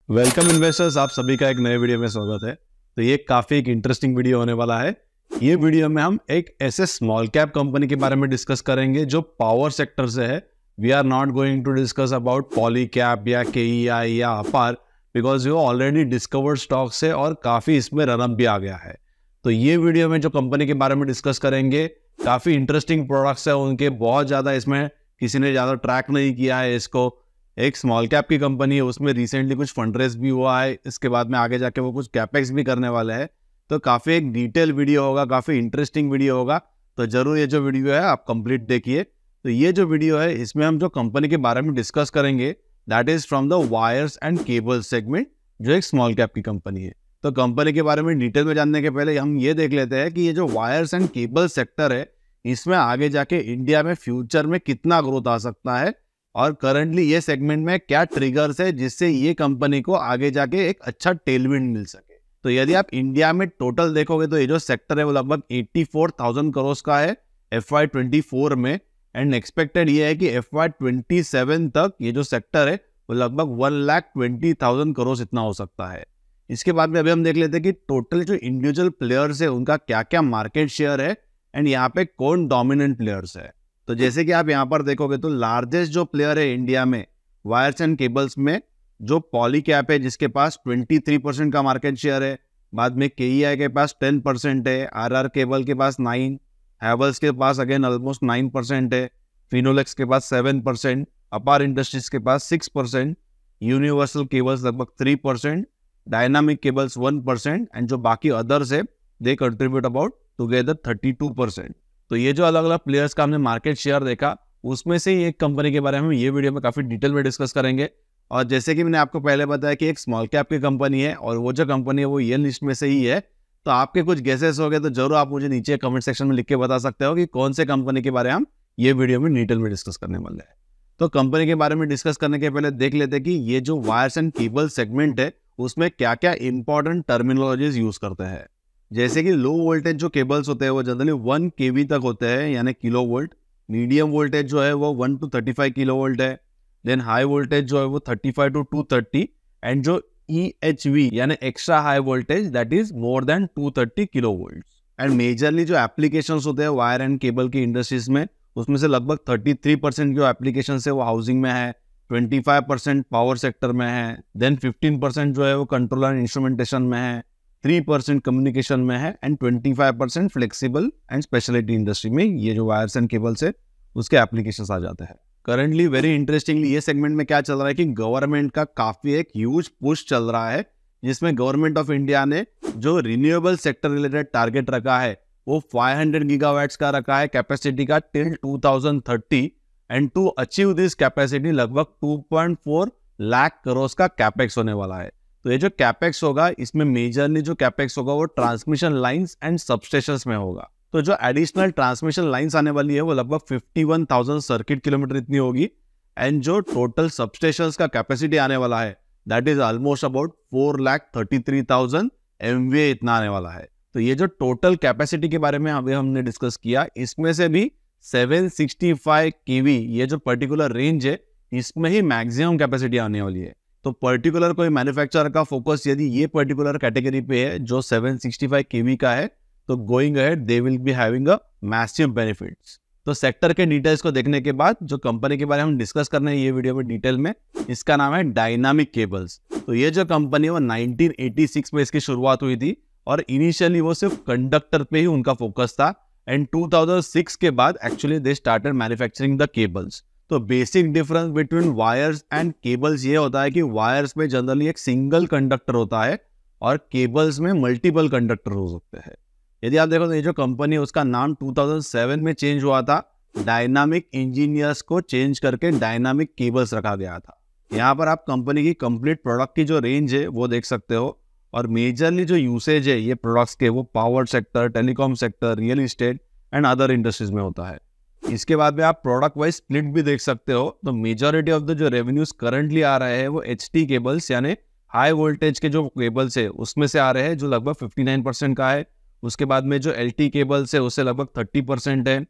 Welcome investors, आप सभी का एक नए वीडियो में स्वागत है। तो ये काफी एक इंटरेस्टिंग वीडियो होने वाला है। ये वीडियो में हम एक ऐसे स्मॉल कैप कंपनी के बारे में डिस्कस करेंगे जो पावर सेक्टर से है। We are not going to discuss about Polycab या केईआई या अपार, बिकॉज ये ऑलरेडी डिस्कवर्ड स्टॉक्स है और काफी इसमें रनअप भी आ गया है। तो ये वीडियो में जो कंपनी के बारे में डिस्कस करेंगे, काफी इंटरेस्टिंग प्रोडक्ट्स है उनके, बहुत ज्यादा इसमें किसी ने ज्यादा ट्रैक नहीं किया है इसको। एक स्मॉल कैप की कंपनी है, उसमें रिसेंटली कुछ फंड रेज भी हुआ है, इसके बाद में आगे जाके वो कुछ कैपेक्स भी करने वाले हैं। तो काफ़ी एक डिटेल वीडियो होगा, काफ़ी इंटरेस्टिंग वीडियो होगा। तो जरूर ये जो वीडियो है आप कंप्लीट देखिए। तो ये जो वीडियो है इसमें हम जो कंपनी के बारे में डिस्कस करेंगे that is from the wires and cable segment, जो एक स्मॉल कैप की कंपनी है। तो कंपनी के बारे में डिटेल में जानने के पहले हम ये देख लेते हैं कि ये जो वायर्स एंड केबल सेक्टर है इसमें आगे जाके इंडिया में फ्यूचर में कितना ग्रोथ आ सकता है और करंटली ये सेगमेंट में क्या ट्रिगर्स है जिससे ये कंपनी को आगे जाके एक अच्छा टेलविंड मिल सके। तो यदि आप इंडिया में टोटल देखोगे तो ये जो सेक्टर है वो लगभग 84,000 करोड़ का है FY24 में, एंड एक्सपेक्टेड ये है कि FY27 तक ये जो सेक्टर है वो लगभग 1,20,000 करोड़ इतना हो सकता है। इसके बाद में अभी हम देख लेते हैं कि टोटल जो इंडिविजुअल प्लेयर्स है उनका क्या क्या मार्केट शेयर है एंड यहाँ पे कौन डोमिनेंट प्लेयर्स है। तो जैसे कि आप यहाँ पर देखोगे तो लार्जेस्ट जो प्लेयर है इंडिया में वायर्स एंड केबल्स में, जो पॉली कैप है जिसके पास 23% का मार्केट शेयर है। बाद में केईआई के पास 10% है, आरआर केबल के पास 9%, हैवेल्स के पास अगेन ऑलमोस्ट 9% है, फिनोलेक्स के पास 7%, अपार इंडस्ट्रीज के पास 6%, यूनिवर्सल केबल्स लगभग 3%, डायनामिक केबल्स 1%, एंड जो बाकी अदर्स है दे कंट्रीब्यूट अबाउट टुगेदर 32%। तो ये जो अलग अलग प्लेयर्स का हमने मार्केट शेयर देखा, उसमें से एक कंपनी के बारे में ये वीडियो में काफी डिटेल में डिस्कस करेंगे। और जैसे कि मैंने आपको पहले बताया कि एक स्मॉल कैप की कंपनी है और वो जो कंपनी है वो ये लिस्ट में से ही है। तो आपके कुछ गेसेस हो गए तो जरूर आप मुझे नीचे कमेंट सेक्शन में लिख के बता सकते हो कि कौन से कंपनी के बारे में हम ये वीडियो में डिटेल में डिस्कस करने वाले हैं। तो कंपनी के बारे में डिस्कस करने के पहले देख लेते हैं कि ये जो वायर्स एंड केबल सेगमेंट है उसमें क्या क्या इंपॉर्टेंट टर्मिनोलॉजीज यूज करते हैं। जैसे कि लो वोल्टेज जो केबल्स होते हैं वो जनरली 1 kV तक होते हैं, यानी किलो वोल्ट। मीडियम वोल्टेज जो है वो 1 to 35 किलो वोल्ट है। देन हाई वोल्टेज जो है वो 35 to 230, एंड जो EHV यानी extra high voltage that is more than 230 kilo volt. And majorly जो एप्लीकेशंस होते हैं वायर एंड केबल की इंडस्ट्रीज में, उसमें से लगभग 33% जो एप्लीकेशन है वो हाउसिंग में है, 25% पावर सेक्टर में है, देन 15% जो है वो कंट्रोल एंड इंस्ट्रूमेंटेशन में है, 3% कम्युनिकेशन में है, and 25% flexible and speciality industry में ये जो वायर्स एंड केबल्स है उसके एप्लीकेशंस आ जाते हैं। करंटली वेरी इंटरेस्टिंगली ये सेगमेंट में क्या चल रहा है कि गवर्नमेंट का काफी एक ह्यूज पुश चल रहा है, जिसमें गवर्नमेंट ऑफ इंडिया ने जो रिन्यूएबल सेक्टर रिलेटेड टारगेट रखा है वो 500 गीगावाट्स का रखा है कैपेसिटी का till 2030, and to achieve this capacity लगभग 2.4 लाख करोड़ का कैपेक्स होने वाला है। तो ये जो कैपेक्स होगा इसमें मेजरली जो कैपेक्स होगा वो ट्रांसमिशन लाइंस एंड सबस्टेशंस में होगा। तो जो एडिशनल ट्रांसमिशन लाइंस आने वाली है वो लगभग 51,000 सर्किट किलोमीटर इतनी होगी, एंड जो टोटल सबस्टेशंस का कैपेसिटी आने वाला है that is almost about 4,33,000 MVA इतना आने वाला है। तो ये जो टोटल कैपेसिटी के बारे में अभी हमने डिस्कस किया, इसमें से भी 765 kV ये जो पर्टिकुलर रेंज है इसमें ही मैक्सिमम कैपेसिटी आने वाली है। तो पर्टिकुलर कोई मैन्युफैक्चरर का फोकस यदि ये पर्टिकुलर कैटेगरी पे है जो 765 kV का है, तो going ahead they will be having a massive benefits. तो सेक्टर के डिटेल्स को देखने के बाद जो कंपनी के बारे में हम डिस्कस करने हैं ये वीडियो में डिटेल में, इसका नाम है डायनामिक केबल्स। तो ये जो कंपनी है वो 1986 में इसकी शुरुआत हुई थी और इनिशियली वो सिर्फ कंडक्टर पे ही उनका फोकस था, एंड 2006 के बाद actually they started manufacturing the cables. तो basic difference between wires and cables ये होता है कि वायर्स में जनरली एक सिंगल कंडक्टर होता है और केबल्स में मल्टीपल कंडक्टर हो सकते हैं। यदि आप देखो तो ये जो कंपनी है उसका नाम 2007 में चेंज हुआ था, डायनामिक इंजीनियर्स को चेंज करके डायनामिक केबल्स रखा गया था। यहाँ पर आप कंपनी की कंप्लीट प्रोडक्ट की जो रेंज है वो देख सकते हो, और मेजरली जो यूसेज है ये प्रोडक्ट्स के वो power sector, telecom sector, real estate and other industries में होता है। इसके बाद में आप प्रोडक्ट वाइज स्प्लिट भी देख सकते हो। तो मेजॉरिटी ऑफ द जो रेवेन्यूज करंटली आ रहे हैं वो HT केबल्स यानी हाई वोल्टेज के जो केबल्स है उसमें से आ रहे हैं, जो लगभग 59% का है। उसके बाद में जो LT केबल्स है उससे लगभग 30% है,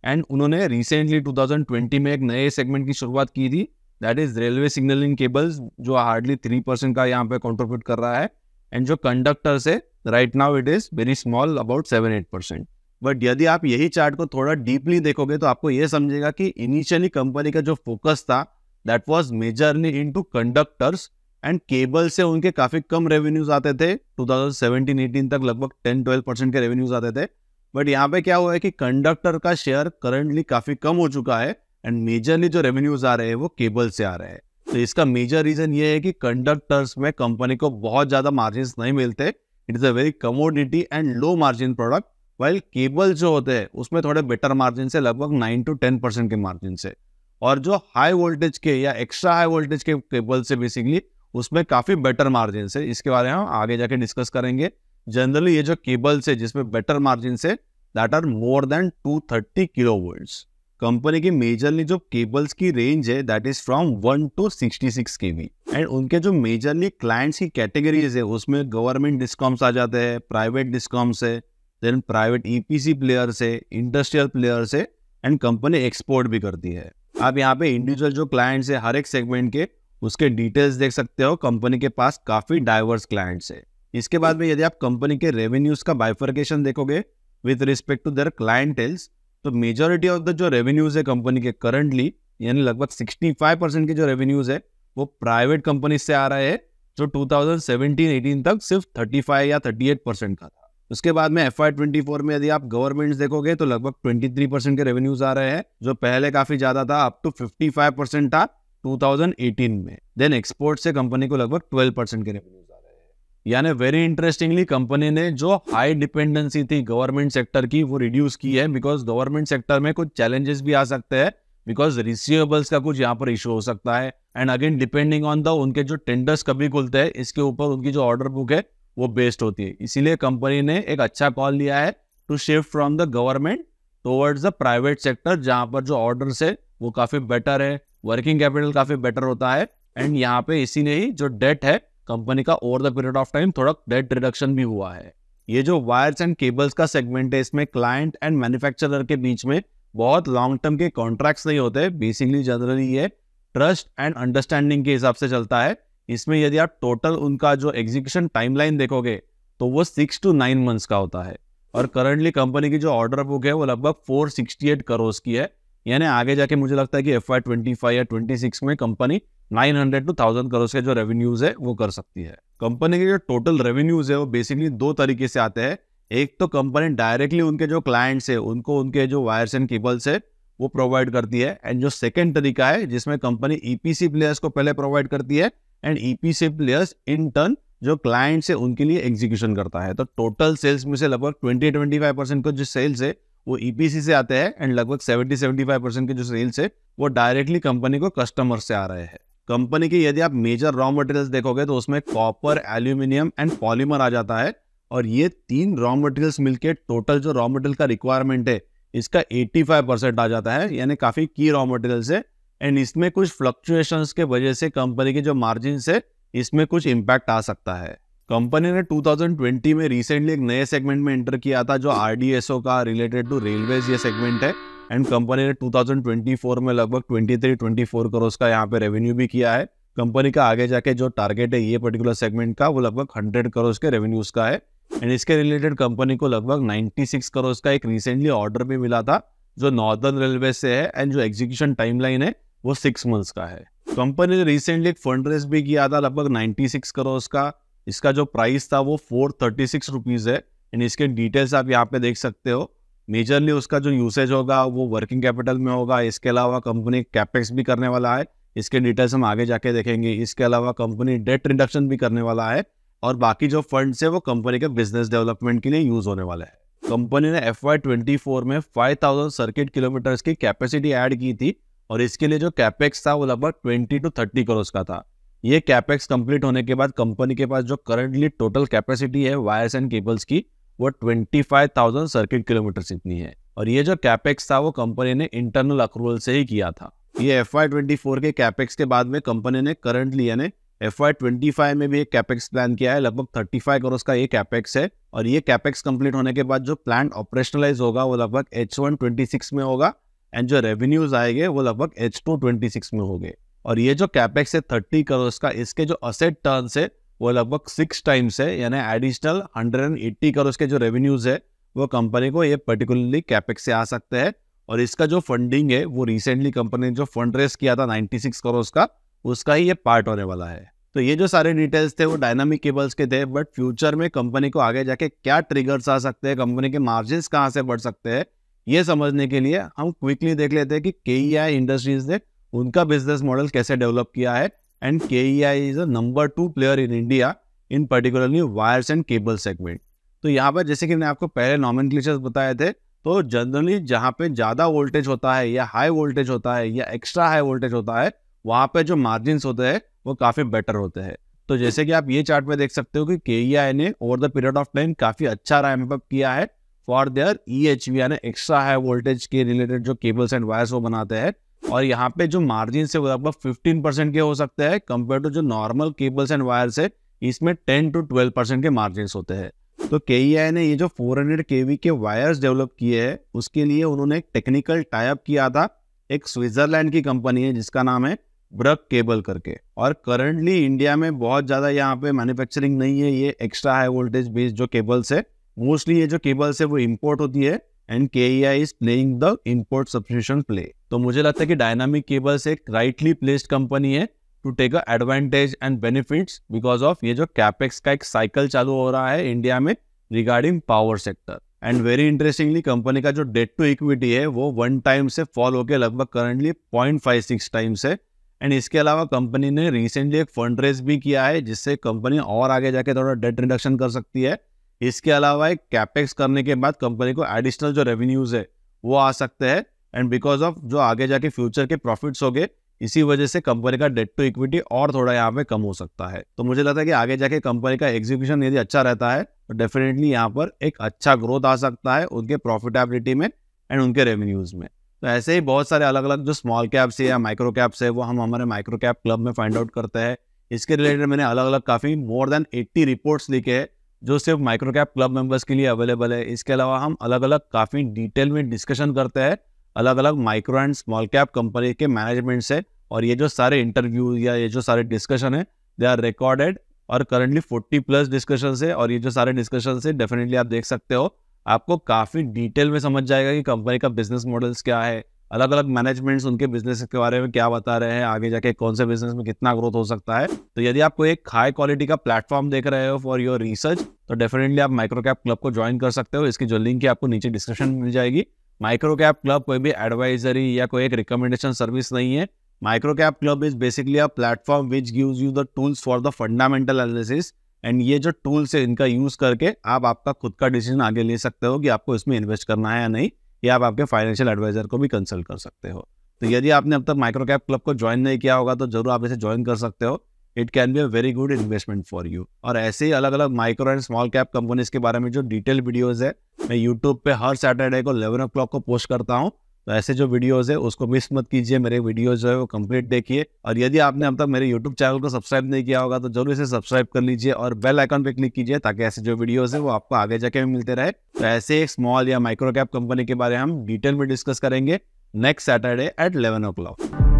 एंड उन्होंने रिसेंटली 2020 में एक नए सेगमेंट की शुरुआत की थी that is railway signalling cables, जो हार्डली 3% का यहाँ पे कॉन्ट्रीब्यूट कर रहा है। एंड जो कंडक्टर्स है, right now it is very small, about 7-8%। But यदि आप यही चार्ट को थोड़ा डीपली देखोगे तो आपको ये समझेगा कि इनिशियली कंपनी का जो फोकस था that was majorly into conductors and cable से उनके काफी कम रेवेन्यूज आते थे। 2017-18 तक लगभग 10-12% के रेवेन्यूज आते थे। बट यहाँ पे क्या हुआ है कि कंडक्टर का शेयर करंटली काफी कम हो चुका है एंड मेजरली जो रेवेन्यूज आ रहे हैं वो केबल से आ रहे हैं। तो इसका मेजर रीजन ये है कि कंडक्टर्स में कंपनी को बहुत ज्यादा मार्जिन नहीं मिलते। It is a very commodity and low margin product, while cable जो होते हैं उसमें थोड़े बेटर मार्जिन से, लगभग 9-10% के मार्जिन से। और जो हाई वोल्टेज के या एक्स्ट्रा हाई वोल्टेज के केबल से बेसिकली उसमें काफी बेटर मार्जिन से, इसके बारे में हम आगे जाके डिस्कस करेंगे। जनरली ये जो केबल्स है जिसमें बेटर मार्जिन से, that are more than 230 kilovolts. Company की मेजरली जो केबल्स की रेंज है that is from 1 to 66 kV। And उनके जो मेजरली क्लाइंट्स की कैटेगरीज है उसमें गवर्नमेंट डिस्कॉम्स आ जाते हैं, प्राइवेट डिस्कॉम्स है, देन प्राइवेट ईपीसी प्लेयर्स है, इंडस्ट्रियल प्लेयर्स है, एंड कंपनी एक्सपोर्ट भी करती है। आप यहाँ पे इंडिविजुअल जो क्लाइंट्स है हर एक सेगमेंट के, उसके डिटेल्स देख सकते हो। कंपनी के पास काफी डाइवर्स क्लाइंट्स है। इसके बाद में यदि आप कंपनी के रेवेन्यूज का बाइफर्केशन देखोगे विद रिस्पेक्ट टू देयर क्लाइंटेल्स, तो मेजॉरिटी ऑफ द जो रेवेन्यूज है कंपनी के करंटली, यानी लगभग 65% के जो रेवेन्यूज है वो प्राइवेट कंपनी से आ रहे हैं, जो 2017-18 तक सिर्फ 35 या 38% का था। उसके बाद में FY24 में यदि आप गवर्नमेंट देखोगे तो लगभग 23% के रेवेन्यूज आ रहे हैं, जो पहले काफी ज्यादा था, अप टू 55% था 2018 में। देन एक्सपोर्ट से कंपनी को लगभग 12% के रेवेन्यूज आ रहे हैं। यानी वेरी इंटरेस्टिंगली कंपनी ने जो हाई डिपेंडेंसी थी गवर्नमेंट सेक्टर की वो रिड्यूस की है, बिकॉज गवर्नमेंट सेक्टर में कुछ चैलेंजेस भी आ सकते हैं, बिकॉज रिसीवेबल्स का कुछ यहाँ पर इशू हो सकता है। And again depending on the उनके जो टेंडर्स कभी खुलते हैं, इसके ऊपर उनकी जो ऑर्डर बुक है वो बेस्ड होती है। इसीलिए कंपनी ने एक अच्छा कॉल लिया है to shift from the government towards the private sector, जहां पर जो ऑर्डर्स है वो काफी बेटर है, वर्किंग कैपिटल काफी बेटर होता है। एंड यहाँ पे इसी ने ही जो डेट है कंपनी का over the period of time थोड़ा डेट रिडक्शन भी हुआ है। ये जो वायर्स एंड केबल्स का सेगमेंट है, इसमें क्लाइंट एंड मैन्युफैक्चरर के बीच में बहुत लॉन्ग टर्म के कॉन्ट्रैक्ट्स नहीं होते। बेसिकली जनरली ये ट्रस्ट एंड अंडरस्टैंडिंग के हिसाब से चलता है। इसमें यदि आप टोटल उनका जो एग्जीक्यूशन टाइमलाइन देखोगे तो वो 6 to 9 मंथ्स का होता है। और करंटली कंपनी की जो ऑर्डर बुक है वो लगभग 468 करोड़ की है। यानी आगे जाके मुझे लगता है कि FY25 या 26 में कंपनी 900 to 1000 करोड़ के जो रेवेन्यूज है वो कर सकती है। कंपनी के जो टोटल रेवेन्यूज है वो बेसिकली दो तरीके से आते हैं। एक तो कंपनी डायरेक्टली उनके जो क्लाइंट्स है उनको उनके जो वायर्स एंड केबल्स है वो प्रोवाइड करती है। एंड जो सेकेंड तरीका है जिसमें कंपनी ईपीसी प्लेयर्स को पहले प्रोवाइड करती है and EPC players in turn जो क्लाइंट्स है उनके लिए एग्जीक्यूशन करता है। तो टोटल सेल्स में से लगभग 20-25% का जो सेल्स है वो ईपीसी से आते हैं एंड लगभग 70-75% के जो सेल्स है वो डायरेक्टली कंपनी को कस्टमर से आ रहे हैं। कंपनी की यदि आप मेजर रॉ मटेरियल्स देखोगे तो उसमें कॉपर, एल्यूमिनियम एंड पॉलीमर आ जाता है। और ये तीन रॉ मटेरियल्स मिलके टोटल जो रॉ मटेरियल का रिक्वायरमेंट है इसका 85% आ जाता है, यानी काफी की रॉ मटेरियल्स है। एंड इसमें कुछ फ्लक्चुएशंस के वजह से कंपनी के जो मार्जिन है इसमें कुछ इम्पैक्ट आ सकता है। कंपनी ने 2020 में रिसेंटली एक नए सेगमेंट में एंटर किया था जो आरडीएसओ का रिलेटेड टू रेलवेज ये सेगमेंट है। एंड कंपनी ने 2024 में लगभग 23-24 करोड़ का यहाँ पे रेवेन्यू भी किया है। कंपनी का आगे जाके जो टारगेट है ये पर्टिकुलर सेगमेंट का वो लगभग 100 करोड़ के रेवेन्यूज का है। एंड इसके रिलेटेड कंपनी को लगभग 96 करोड़ का एक रिसेंटली ऑर्डर भी मिला था जो नॉर्दर्न रेलवे से है। एंड जो एग्जीक्यूशन टाइमलाइन है वो 6 मंथ्स का है। कंपनी ने रिसेंटली एक फंड रेज भी किया था लगभग 96 करोड़ का। इसका जो प्राइस था वो 436 रुपीज है। एंड इसके डिटेल्स आप यहाँ पे देख सकते हो। मेजरली उसका जो यूसेज होगा वो वर्किंग कैपिटल में होगा। इसके अलावा कंपनी कैपेक्स भी करने वाला है, इसके डिटेल्स हम आगे जाके देखेंगे। इसके अलावा कंपनी डेट रिडक्शन भी करने वाला है और बाकी जो फंड्स है वो कंपनी के बिजनेस डेवलपमेंट के लिए यूज होने वाले हैं। कंपनी ने FY24 में 5000 सर्किट किलोमीटर्स की कैपेसिटी ऐड की थी और इसके लिए जो कैपेक्स था वो लगभग 20 to 30 करोड़ का था। ये कैपेक्स कंप्लीट होने के बाद कंपनी के पास जो करंटली टोटल कैपेसिटी है वायर्स एंड केबल्स की वो 25,000 सर्किट किलोमीटर्स इतनी है। और ये जो कैपेक्स था वो कंपनी ने इंटरनल अक्रूवल से ही किया था। ये FY24 के कैपेक्स के बाद में कंपनी ने करंटली यानी FY25 में भी एक कैपेक्स प्लान किया है। लगभग 35 करोड़ का ये कैपेक्स है और ये कैपेक्स कंप्लीट होने के बाद जो प्लांट ऑपरेशनलाइज होगा वो लगभग H1 26 में होगा एंड जो रेवेन्यूज आएंगे वो लगभग H2 26 में होंगे। और ये जो कैपेक्स है 30 करोड़ का, इसके जो असेट टर्न्स है वो लगभग 6 टाइम्स है, यानी एडिशनल 180 करोड़ के जो रेवेन्यूज है वो कंपनी को ये पर्टिकुलरली कैपेक्स से आ सकते हैं। और इसका जो फंडिंग है वो रिसेंटली कंपनी ने जो फंड रेस किया था 96 करोड़ का, उसका ही ये पार्ट होने वाला है। तो ये जो सारे डिटेल्स थे वो डायनामिक केबल्स के थे, बट फ्यूचर में कंपनी को आगे जाके क्या ट्रिगर्स आ सकते हैं, कंपनी के मार्जिन्स कहाँ से बढ़ सकते हैं, ये समझने के लिए हम क्विकली देख लेते हैं कि KEI इंडस्ट्रीज ने उनका बिजनेस मॉडल कैसे डेवलप किया है। And KEI is a number 2 player in India in particularly wires and cable segment. तो यहाँ पर जैसे कि मैंने आपको पहले नॉमेनक्लेचर्स बताए थे, तो जनरली जहाँ पे ज़्यादा वोल्टेज होता है या हाई वोल्टेज होता है या एक्स्ट्रा हाई वोल्टेज होता है, वहाँ पे जो मार्जिन्स होते हैं वो काफ़ी बेटर होते हैं। तो जैसे कि आप ये चार्ट में देख सकते हो कि KEI ने over the period of time काफ़ी अच्छा रैंप अप किया है फॉर देयर EHV यानी एक्स्ट्रा हाई वोल्टेज के रिलेटेड जो केबल्स एंड वायर्स वो बनाते हैं। और यहाँ पे जो मार्जिन है वो लगभग 15% के हो सकते हैं कंपेयर टू जो नॉर्मल केबल्स एंड वायर्स है, इसमें 10 to 12% के मार्जिन होते हैं। तो KEI ने ये जो 400 kV के वायर्स डेवलप किए हैं उसके लिए उन्होंने एक टेक्निकल टाई अप किया था, एक स्विट्जरलैंड की कंपनी है जिसका नाम है ब्रक केबल करके। और करंटली इंडिया में बहुत ज़्यादा यहाँ पे मैन्युफैक्चरिंग नहीं है ये एक्स्ट्रा हाई वोल्टेज बेस्ड जो केबल्स है, मोस्टली ये जो केबल्स है वो इम्पोर्ट होती है and KEI is playing the import substitution play. तो मुझे लगता है कि डायनामिक केबल्स एक राइटली प्लेस्ड कंपनी है to take a advantage and benefits because of ये जो कैपेक्स का एक साइकिल चालू हो रहा है इंडिया में regarding power sector. And very interestingly company का जो डेट टू इक्विटी है वो 1 टाइम से फॉल होकर लगभग करंटली 0.56 टाइम्स है। एंड इसके अलावा कंपनी ने रिसेंटली एक फंड रेज भी किया है जिससे कंपनी और आगे जाके थोड़ा डेट रिडक्शन कर सकती है। इसके अलावा एक कैपेक्स करने के बाद कंपनी को एडिशनल जो रेवेन्यूज है वो आ सकते हैं एंड बिकॉज ऑफ जो आगे जाके फ्यूचर के प्रॉफिट्स हो गए, इसी वजह से कंपनी का डेट टू इक्विटी और थोड़ा यहाँ पे कम हो सकता है। तो मुझे लगता है कि आगे जाके कंपनी का एग्जीक्यूशन यदि अच्छा रहता है तो डेफिनेटली यहाँ पर एक अच्छा ग्रोथ आ सकता है उनके प्रॉफिटेबिलिटी में एंड उनके रेवेन्यूज में। तो ऐसे ही बहुत सारे अलग अलग जो स्मॉल कैप्स है या माइक्रो कैप्स है वो हम हमारे माइक्रो कैप क्लब में फाइंड आउट करते हैं। इसके रिलेटेड मैंने अलग अलग काफ़ी मोर देन 80 रिपोर्ट्स लिखे हैं जो सिर्फ माइक्रो कैप क्लब मेंबर्स के लिए अवेलेबल है। इसके अलावा हम अलग अलग काफ़ी डिटेल में डिस्कशन करते हैं अलग अलग micro and small cap company के मैनेजमेंट से, और ये जो सारे इंटरव्यू या ये जो सारे डिस्कशन है दे आर रिकॉर्डेड और करंटली 40+ डिस्कशन है। और ये जो सारे डिस्कशन है डेफिनेटली आप देख सकते हो, आपको काफ़ी डिटेल में समझ जाएगा कि कंपनी का बिजनेस मॉडल्स क्या है, अलग अलग मैनेजमेंट्स उनके बिजनेस के बारे में क्या बता रहे हैं, आगे जाके कौन से बिजनेस में कितना ग्रोथ हो सकता है। तो यदि आपको एक हाई क्वालिटी का प्लेटफॉर्म देख रहे हो फॉर योर रिसर्च तो डेफिनेटली आप माइक्रो कैप क्लब को ज्वाइन कर सकते हो। इसकी जो लिंक है आपको नीचे डिस्क्रिप्शन में मिल जाएगी। माइक्रो कैप क्लब कोई भी एडवाइजरी या कोई एक रिकमेंडेशन सर्विस नहीं है। Micro cap club is basically a platform which gives you the tools for the fundamental analysis and ये जो टूल्स है इनका यूज करके आप आपका खुद का डिसीजन आगे ले सकते हो कि आपको इसमें इन्वेस्ट करना है या नहीं, या आप आपके फाइनेंशियल एडवाइजर को भी कंसल्ट कर सकते हो। तो यदि आपने अब तक माइक्रो कैप क्लब को ज्वाइन नहीं किया होगा तो जरूर आप इसे ज्वाइन कर सकते हो। It can be a very good investment for you. और ऐसे ही अलग अलग micro and small cap companies के बारे में जो डिटेल वीडियोस है मैं यूट्यूब पे हर सैटरडे को 11 o'clock को पोस्ट करता हूँ। तो ऐसे जो वीडियोस है उसको मिस मत कीजिए, मेरे वीडियोस जो है वो कंप्लीट देखिए। और यदि आपने अब तक मेरे यूट्यूब चैनल को सब्सक्राइब नहीं किया होगा तो जरूर इसे सब्सक्राइब कर लीजिए और बेल आइकन पे क्लिक कीजिए ताकि ऐसे जो वीडियोस है वो आपको आगे जाके मिलते रहे। तो ऐसे एक स्मॉल या माइक्रो कैप कंपनी के बारे में हम डिटेल में डिस्कस करेंगे नेक्स्ट सैटरडे एट 11 o'clock।